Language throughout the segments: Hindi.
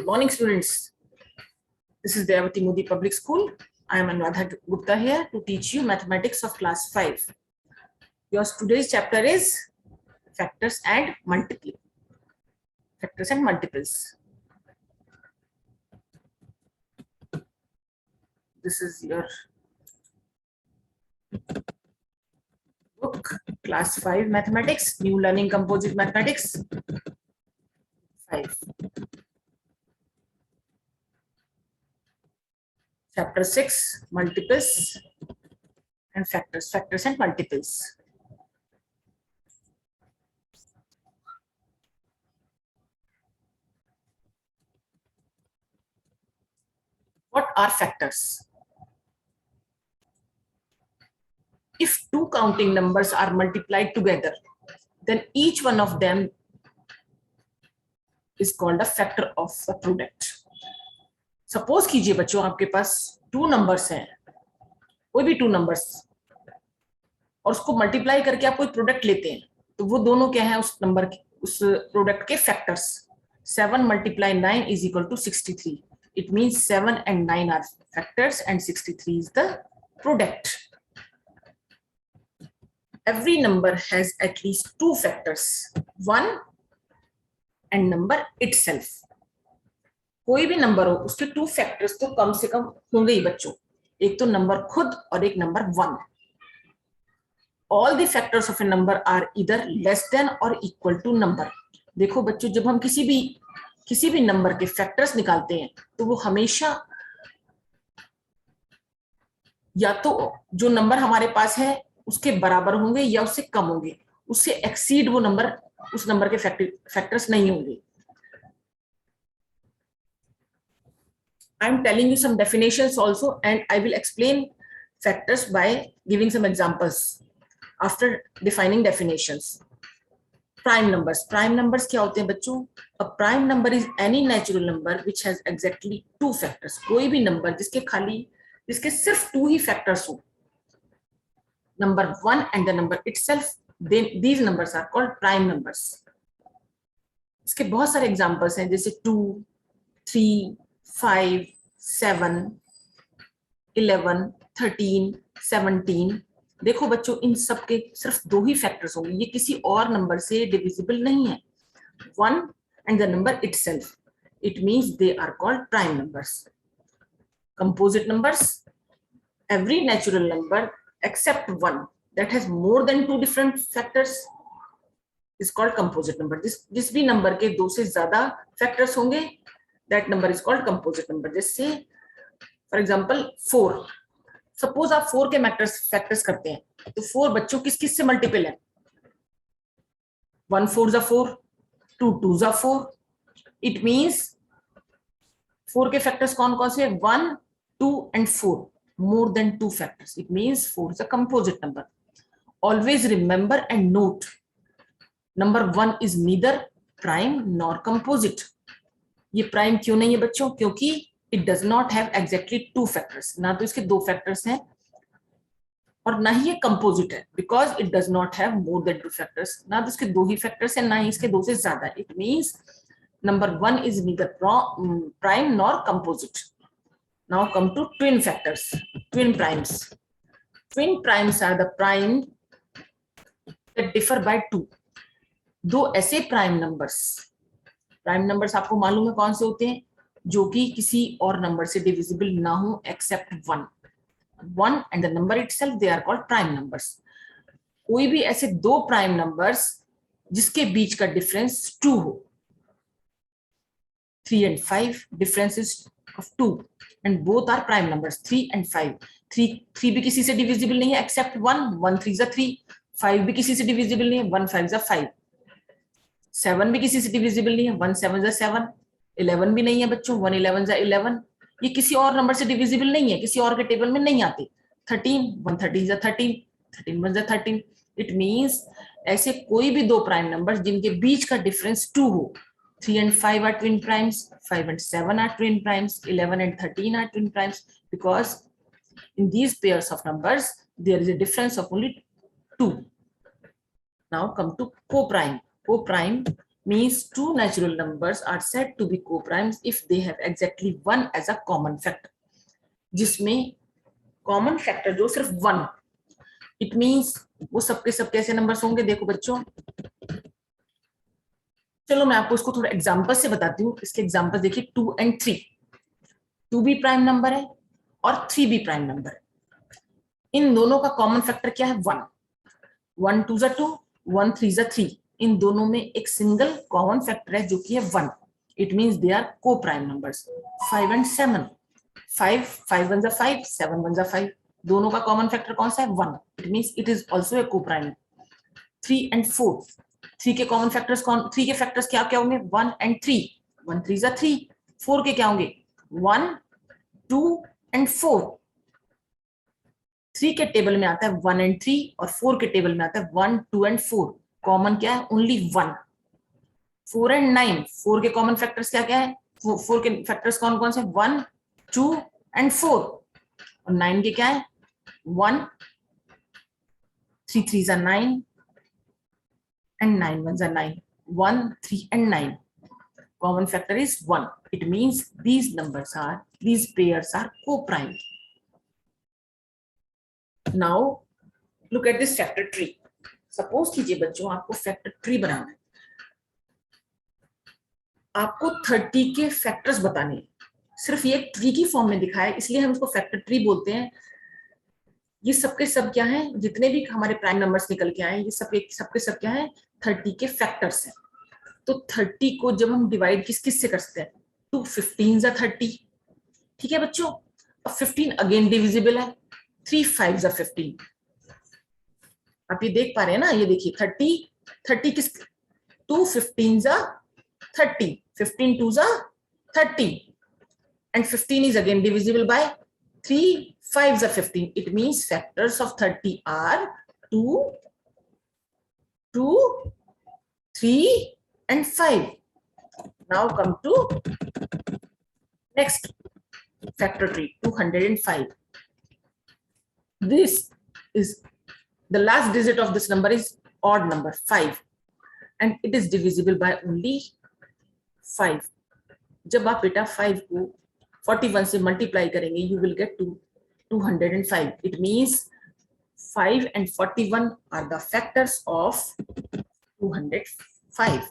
Good morning, students. This is Devati Modi Public School. I am Anuradha Gupta here to teach you mathematics of class 5. Your today's chapter is factors and multiples. Factors and multiples. This is your book, class 5 mathematics, new learning composite mathematics 5. Chapter 6, multiples and factors, factors and multiples. What are factors? If two counting numbers are multiplied together, then each one of them is called a factor of the product. Suppose कीजिए बच्चों आपके पास टू नंबर्स हैं, कोई भी टू नंबर्स, और उसको मल्टीप्लाई करके आप कोई प्रोडक्ट लेते हैं, तो वो दोनों क्या है उस नंबर के, उस प्रोडक्ट के factors. 7 × 9 = 63. It means 7 and 9 are factors and 63 is the product. Every number has at least two factors, 1 and number itself. कोई भी नंबर हो उसके टू फैक्टर्स तो कम से कम होंगे ही बच्चों, एक तो नंबर खुद और एक number 1. All the factors of a number are either less than और इक्वल टू नंबर. देखो बच्चों, जब हम किसी भी नंबर के फैक्टर्स निकालते हैं तो वो हमेशा या तो जो नंबर हमारे पास है उसके बराबर होंगे या उससे कम होंगे, उससे एक्सीड वो नंबर, उस नंबर के फैक्टर्स नहीं होंगे. I am telling you some definitions also, and I will explain factors by giving some examples after defining definitions. Prime numbers. Prime numbers क्या होते हैं बच्चों? A prime number is any natural number which has exactly two factors. कोई भी नंबर जिसके सिर्फ टू ही फैक्टर्स हो, number 1 and the number itself, then these numbers are called prime numbers. इसके बहुत सारे एग्जांपल्स हैं, जैसे 2, 3, 5, 7, 11, 13, 17. देखो बच्चों, इन सब के सिर्फ दो ही फैक्टर्स होंगे, ये किसी और नंबर से डिविजिबल नहीं है. 1 and the number itself, it means they are called prime numbers. Composite numbers, every natural number except one that has more than two different factors is called composite number. जिस भी नंबर के दो से ज्यादा फैक्टर्स होंगे, that number is called composite number. जैसे for example 4. सपोज आप 4 के फैक्टर्स करते हैं, तो 4 बच्चों किस से मल्टीपल है? 1 4 = 4, 2 2 = 4. इट मींस 4 के फैक्टर्स कौन कौन से? 1, 2 and 4. More than two factors. It means 4 is a composite number. Always remember and note, number 1 is neither prime nor composite. ये प्राइम क्यों नहीं है बच्चों? क्योंकि it does not have exactly two factors. ना तो इसके दो फैक्टर्स हैं और ना ही ये कंपोजिट है, because it does not have more than two factors. ना तो इसके दो ही फैक्टर्स हैं, ना ही इसके दो से ज्यादा. It means number 1 is neither prime nor composite. Now come to twin factors, twin primes. Twin primes are the prime that differ by 2. दो ऐसे प्राइम नंबर्स आपको मालूम है कौन से होते हैं, जो कि किसी और नंबर से डिविजिबल ना हो accept 1 and the number itself, they are called prime numbers. कोई भी ऐसे दो प्राइम नंबर्स जिसके बीच का डिफरेंस 2 हो, 3 and 5, difference is of 2 and both are prime numbers. 3 and 5. 3 भी किसी से डिविजिबल नहीं है एक्सेप्ट 1. 1 3 = 3. 5 भी किसी से डिविजिबल नहीं है. 1 5 = 5. 7 भी किसी से डिविजिबल नहीं है. 1 7 = 7. 11 भी नहीं है बच्चों. 1 11 = 11. ये किसी और नंबर से डिविजिबल नहीं है, किसी और के टेबल में नहीं आते. 13 1 13 = 13. 13 1 = 13. इट मींस ऐसे कोई भी दो प्राइम नंबर जिनके बीच का डिफरेंस 2 हो. 3 and 5 are twin primes. 5 and 7 are twin primes. 11 and 13 are twin primes, because in these pairs of numbers there is a difference of only 2. Now come to co-prime. Co-prime means two natural numbers are said to be co-primes if they have exactly one as a common factor. जिसमें common factor जो सिर्फ one, it means वो सबके सब कैसे नंबर्स होंगे? देखो बच्चों, चलो मैं आपको इसको थोड़ा एग्जांपल से बताती हूँ. इसके एग्जांपल देखिए, 2 and 3. 2 भी प्राइम नंबर है और 3 भी प्राइम नंबर है. इन दोनों का कॉमन फैक्टर क्या है? 1. 1 2 जा 2, 1 3 जा 3. इन दोनों में एक सिंगल कॉमन फैक्टर है जो कि है 1. इट मींस दे आर को प्राइम नंबर्स. 5 and 7. 5 1 जा 5, 7 1 जा 5. दोनों का कॉमन फैक्टर कौन सा है? 1. It means it is also ए को प्राइम. 3 and 4. 3 के कॉमन फैक्टर्स कौन? 3 के फैक्टर्स क्या क्या होंगे? 1 and 3. 1 3 जा 3. 4 के क्या होंगे? 1 2 and 4. 3 के टेबल में आता है 1 and 3 और 4 के टेबल में आता है 1 2 and 4. कॉमन क्या है? ओनली 1. 4 and 9. 4 के कॉमन फैक्टर्स क्या क्या है? 4 के फैक्टर्स कौन कौन से? 1 2 and 4. और 9 के क्या है? 1 3 3 जा 9 and 9 1 जा 9. 1 3 and 9. Common factor is 1. It means these pairs are co-prime. Now look at this factor tree. Suppose कीजिए बच्चों, आपको फैक्टर ट्री बनाना है. आपको 30 के फैक्टर्स बताने हैं. सिर्फ ये ट्री की फॉर्म में दिखाया है, इसलिए हम इसको फैक्टर ट्री बोलते हैं. ये सबके सब क्या है? जितने भी हमारे प्राइम नंबर्स निकल के आए, ये सबके सब क्या है? 30 के फैक्टर्स हैं. तो 30 को जब हम डिवाइड किस से करते हैं? 2 15 जा 30. ठीक है बच्चों. अब 15 अगेन डिविजिबल है. 3 5 जा 15. आप ये देख पा रहे हैं ना? ये देखिए 30 किस 2 15 जा 30. 15 2 जा 30 and 15 is again divisible by 3 5 जा 15. It means factors of 30 are 2 2 3 and 5. Now come to next factor tree, 205. This is the last digit of this number is odd number 5 and it is divisible by only 5. जब आप बेटा 5 को 41 से मल्टीप्लाई करेंगे, you will get to 205. It means 5 and 41 are the factors of 205.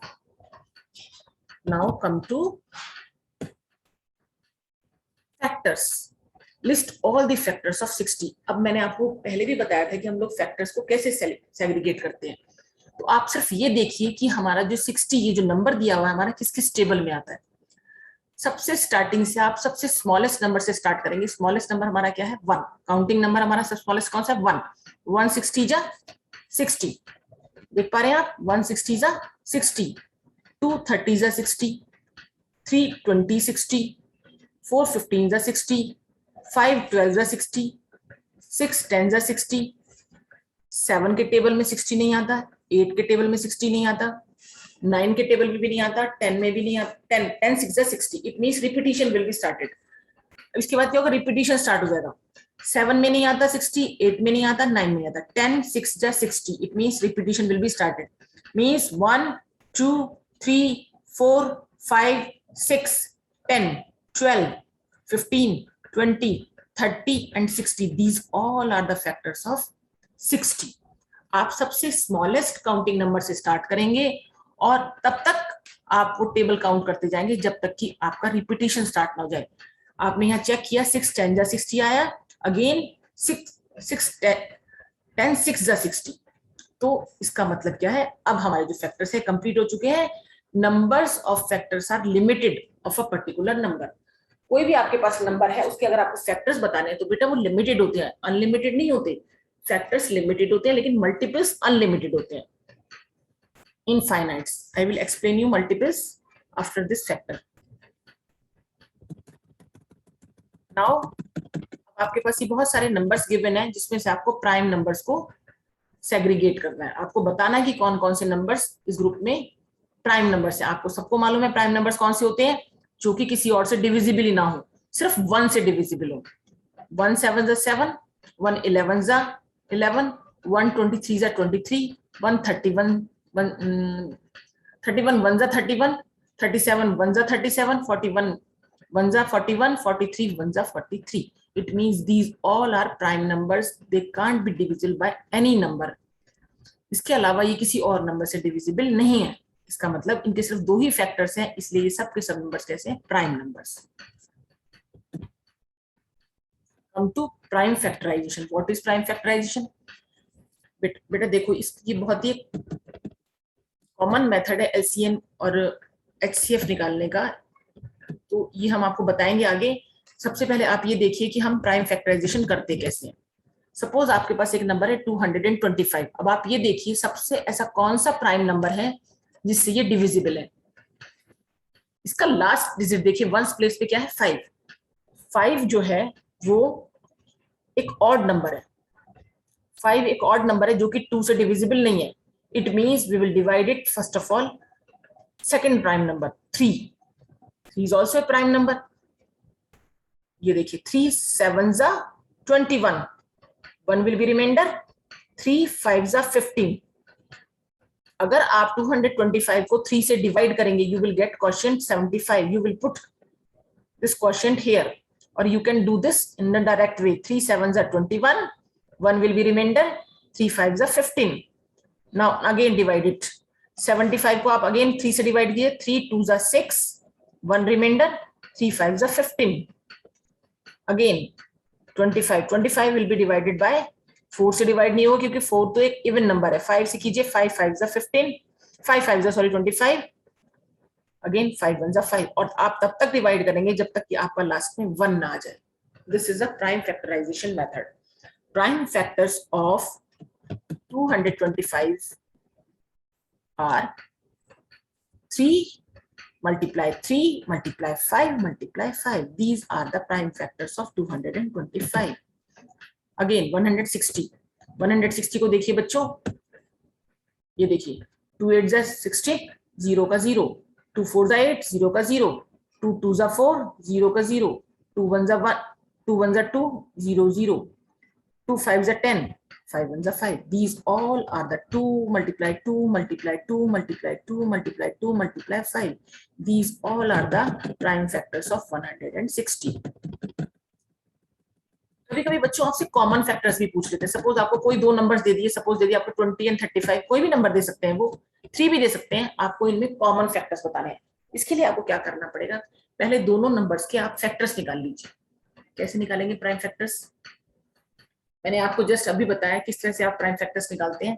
Now come to factors. List all the factors of 60. अब मैंने आपको पहले भी बताया था कि हम लोग फैक्टर्स को कैसे सेग्रीगेट करते हैं. तो आप सिर्फ ये देखिए कि हमारा जो 60 ये जो नंबर दिया हुआ है हमारा किस किस टेबल में आता है. सबसे स्टार्टिंग से आप सबसे स्मॉलेस्ट नंबर से स्टार्ट करेंगे. स्मॉलेस्ट नंबर हमारा क्या है? 1. काउंटिंग नंबर हमारा स्मॉलेस्ट कौन सा है? 1. 160 जा 60. देख पा रहे हैं आप? 160 जा 60. 2 30 जा 60. 3 20 60. 4 15 जा 60. 5 12 जा 60. 6 10 जा 60. 7 के टेबल में 60 नहीं आता. 8 के टेबल में 60 नहीं आता. 9 के टेबल में भी नहीं आता. 10 में भी नहीं आता. 10 6 जा 60. It means repetition will be started. इसके बाद क्या होगा? रिपीटिशन स्टार्ट हो जाएगा. 7 में नहीं आता 60. 8 में नहीं आता. 9 में नहीं आता. 10 6 जा 60. It means repetition will be started. Means 1 2 3 4 5 6 10 12 15 20 30 and 60. These all are the factors of 60. आप सबसे स्मॉलेस्ट काउंटिंग नंबर से स्टार्ट करेंगे और तब तक आप वो टेबल काउंट करते जाएंगे जब तक कि आपका रिपीटिशन स्टार्ट ना हो जाए. आपने यहाँ चेक किया 6 10 जा 60 आया. अगेन 6 10 6 जा 60. तो इसका मतलब क्या है? अब हमारे जो फैक्टर्स है कंप्लीट हो चुके हैं. Numbers of factors are limited of a particular number. कोई भी आपके पास नंबर है उसके अगर आपको फैक्टर्स बताने हैं तो बेटा वो लिमिटेड होते हैं, अनलिमिटेड नहीं होते. फैक्टर्स लिमिटेड होते हैं लेकिन मल्टीपल्स अनलिमिटेड होते हैं. Infinites. I will explain you multiples after this factor. Now आपके पास ये बहुत सारे नंबर्स गिवन है जिसमें से आपको प्राइम नंबर्स को सेग्रीगेट करना है. आपको बताना है कि कौन कौन से नंबर्स इस ग्रुप में प्राइम नंबर्स है. आपको सबको मालूम है प्राइम नंबर्स कौन से होते हैं? जो कि किसी और से डिविजिबल ही ना हो, सिर्फ 1 से डिविजिबल हो. 1 7 जा 7. 1 11 जा 11. 1 23 जा 23. 1 31 31 1 जा 31, 37 1 जा 37, 41 1 जा 41, 43 1 जा 43. It means these all are prime numbers. They can't be divisible by any number. इसके अलावा ये किसी और नंबर से डिविजिबल नहीं है. इसका मतलब इनके सिर्फ दो ही फैक्टर्स हैं, इसलिए ये सब के सब नंबर्स कैसे हैं? Prime numbers. Come to prime factorization. What is prime factorization? बेटा देखो, इसकी बहुत ही कॉमन मेथड है LCM और HCF निकालने का, तो ये हम आपको बताएंगे आगे. सबसे पहले आप ये देखिए कि हम प्राइम फैक्टराइजेशन करते कैसे हैं. सपोज आपके पास एक नंबर है 225. अब आप ये देखिए सबसे ऐसा कौन सा प्राइम नंबर है जिससे ये डिविजिबल है. इसका लास्ट डिजिट देखिए, वंस प्लेस पे क्या है? 5. 5 जो है वो एक ऑड नंबर है. 5 एक ऑड नंबर है जो कि 2 से डिविजिबल नहीं है. It means we will divide it first of all second prime number 3. 3 is also a prime number. ये देखिए 3 7 जा 21, 1 will be remainder, 3 5 जा 15. अगर आप 225 को 3 से डिवाइड करेंगे, you will get quotient 75. You will put this quotient here, or you can do this in the direct way. 3 7 जा 21, 1 will be remainder, 3 5 जा 15. Now again divide it. 75 को आप again 3 से डिवाइड किए, 3 2 जा 6, 1 remainder, 3 5 जा 15. Again 25 will be divided by 4 से डिवाइड नहीं होगा क्योंकि 4 तो एक इवन नंबर है. 5 से कीजिए, 5 5 जा 15, 5 5 जा 25, अगेन 5 1 जा 5. और आप तब तक डिवाइड करेंगे जब तक कि आपका लास्ट में 1 ना आ जाए. This is a prime factorization method. Prime factors of 225 are 3 multiply 3 multiply 5 multiply 5. These are the prime factors of 225. Again 160. 160 को देखिए बच्चों, ये देखिए 2 8 जा 60, 0 का 0, 2 4 जा 8, 0 का 0, 2 2 जा 4, 0 का 0, 2 1 जा 1, 2 1 जा 2, 0 0, 2 5 जा 10, 5 1 जा 5. These all are the 2 multiply 2 multiply 2 multiply 2 multiply 2 multiply 5. These all are the prime factors of 160. कभी-कभी बच्चों आपसे कॉमन फैक्टर्स भी पूछ लेते हैं. सपोज आपको कोई दो नंबर्स दे दिए, सपोज दे दिया आपको 20 और 35, कोई भी नंबर दे सकते हैं, वो 3 भी दे सकते हैं. आपको इनमें कॉमन फैक्टर्स बताने हैं. इसके लिए आपको क्या करना पड़ेगा? पहले दोनों नंबर्स के आप फैक्टर्स निकाल लीजिए. कैसे निकालेंगे प्राइम फैक्टर्स? मैंने आपको जस्ट अभी बताया किस तरह से आप प्राइम फैक्टर्स निकालते हैं.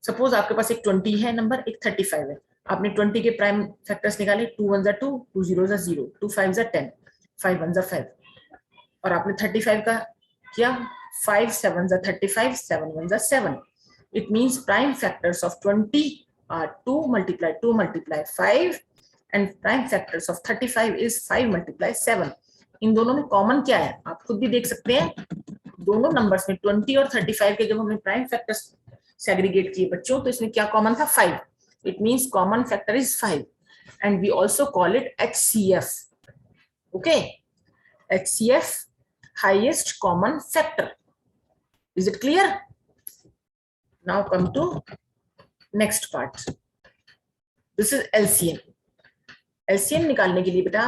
सपोज आपके पास एक 20 है नंबर, एक 35 है. आपने 20 के प्राइम फैक्टर्स निकाले, 2 1 जा 2, 2 0 जा 0, 2 5 जा 10, 5 1 जा 5. और आपने 35 का किया, 5 7 जा 35, 7 1 जा 7. It means prime factors of 20 are 2 multiply 2 multiply 5 and prime factors of 35 is 5 multiply 7. इन दोनों में कॉमन क्या है आप खुद भी देख सकते हैं. दोनों नंबर्स में 20 और 35 के जब हमने प्राइम फैक्टर्स सेग्रीगेट किए बच्चों, तो इसमें क्या कॉमन था? 5. It means common factor is 5 and we also call it HCF. Okay, HCF, highest common factor. Is it clear? Now come to next part. This is LCM. LCM निकालने के लिए बेटा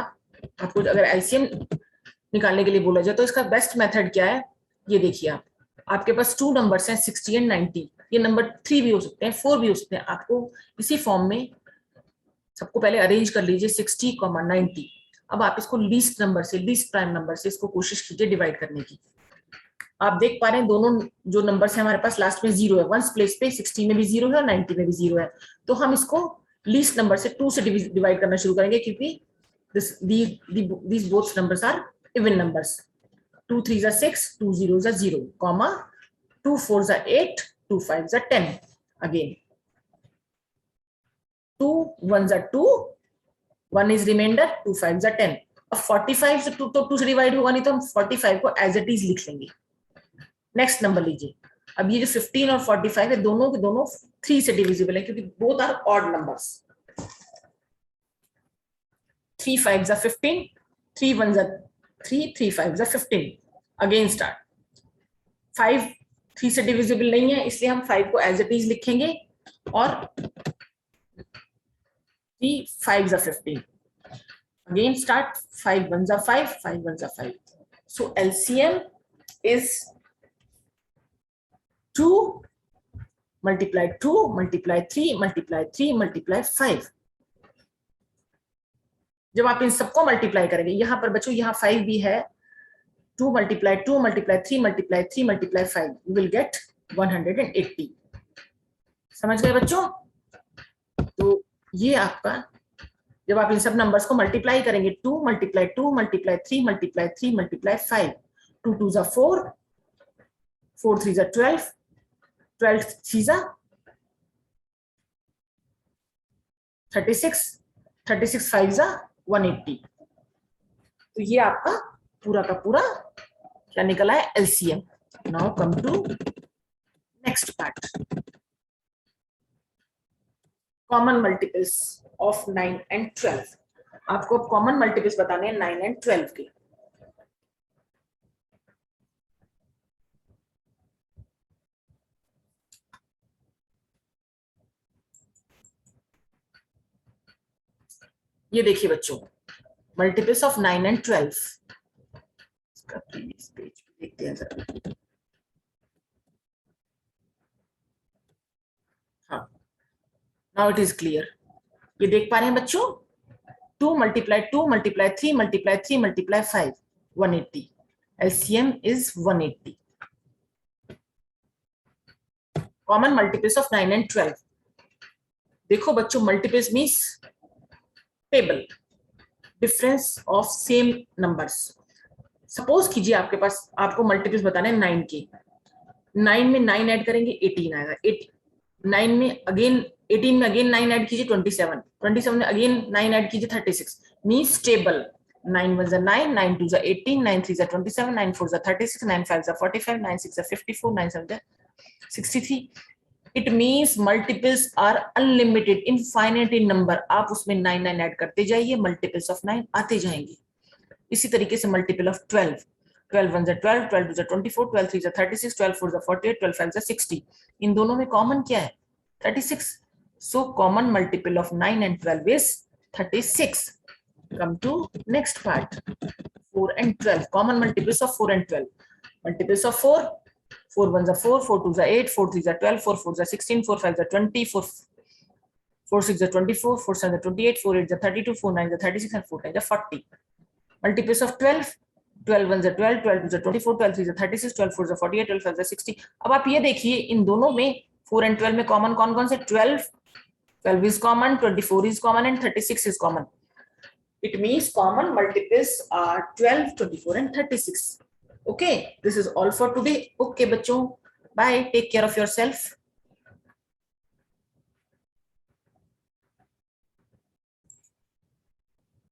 आपको अगर LCM निकालने के लिए बोला जाए तो इसका बेस्ट मेथड क्या है? ये देखिए, आपके पास 2 नंबर्स हैं 60 एंड 90. ये नंबर 3 भी हो सकते हैं, 4 भी हो सकते हैं. आपको इसी फॉर्म में सबको पहले अरेंज कर लीजिए 60, 90. अब आप इसको लीस्ट नंबर से, लीस्ट प्राइम नंबर से इसको कोशिश कीजिए डिवाइड करने की. आप देख पा रहे हैं दोनों जो नंबर्स हैं हमारे पास लास्ट में 0 है. वंस प्लेस पे 60 में भी 0 है और 90 में भी 0 है. तो हम इसको लीस्ट नंबर से 2 से डिवाइड करना शुरू करेंगे क्योंकि these both numbers are even numbers. 2 3 जा 6, 2 0 जा 0, comma 2 4 जा 8, 2 5 जा 10. Again 2 1 जा 2, 1 is remainder, 2 5 जा 10. अब 45 से 2 से डिवाइड होगा नहीं तो हम 45 को एज इट इज लिख लेंगे. नेक्स्ट नंबर लीजिए. अब ये जो 15 और 45 है दोनों के दोनों 3 से डिविजिबल है क्योंकि बोथ आर ऑड नंबर्स. 3 5 जा 15, 3 1 जा 3, 3 5 जा 15. Again start. 5 3 से डिविजिबल नहीं है इसलिए हम 5 को एज इट इज लिखेंगे और 3 5s are 15. Again start, 5 1s are 5, 5 1s are 5. So LCM is 2 multiply 2 multiply 3 multiply 3 multiply 5. जब आप इन सबको मल्टीप्लाई करेंगे, यहां पर बच्चों यहाँ 5 भी है, 2 multiply 2 multiply 3 multiply 3 multiply 5, you will get 180. समझ गए बच्चों? तो ये आपका, जब आप इन सब नंबर्स को मल्टीप्लाई करेंगे, 2 multiply 2 multiply 3 multiply 3 multiply 5, 2 2s are 4, 4 3s are 12, 12 3s are 36, 36 5s are 180. तो ये आपका पूरा का पूरा क्या निकला है, LCM. Now come to next part, common multiples of 9 and 12. आपको कॉमन मल्टीपल्स बताने हैं 9 and 12 के. ये देखिए बच्चों, मल्टीपल्स ऑफ 9 and 12. इसका प्रीवियस पेज देखते हैं जरा. हाँ, नाउ इट इज क्लियर. ये देख पा रहे हैं बच्चों, 2 multiply 2 multiply 3 multiply 3 multiply 5, 180. LCM is 180. Common multiples of 9 and 12. देखो बच्चों, multiples means table, difference of same numbers. Suppose कीजिए आपके पास, आपको मल्टीपल्स बताने हैं 9 के. 9 में 9 ऐड करेंगे 18 आएगा. 9 में अगेन 18 में अगेन 9 ऐड कीजिए 27, 27 में अगेन 9 ऐड कीजिए 36. Means table. 9 1s are 9, 9 2s are 18, 9 3s are 27, 9 4s are 36, 9 5s are 45, 9 6s are 54, 9 7s are 63. It means multiples are unlimited, infinite in number. आप उसमें 9 9 ऐड करते जाइए, मल्टीपल्स ऑफ 9 आते जाएंगे. इसी तरीके से multiple of 12, 12 1s are 12, 12 2s are 24, 12 3s are 36, 12 4s are 48, 12 5s are 60. इन दोनों में कॉमन क्या है, 36. So common multiple of 9 and 12 is 36. Come to next part, 4 and 12. Common multiples of 4 and 12. Multiples of 4, 4 1s are 4, 4 2s are 8, 4 3s are 12, 4 4s are 16, 4 5s are 20, 4 6s are 24, 4 7s are 28, 4 8s are 32, 4 9s are 36, and 4 10s are 40. Multiples of 12, 12 1s are 12, 12 2s are 24, 12 3s are 36, 12 4s are 48, 12 5s are 60. अब आप ये देखिए, इन दोनों में 4 and 12 में कॉमन कौन कौन से, 12 is common, 24 is common, and 36 is common. It means common multiples are 12, 24, and 36. Okay, this is all for today. Okay, bachcho, bye. Take care of yourself.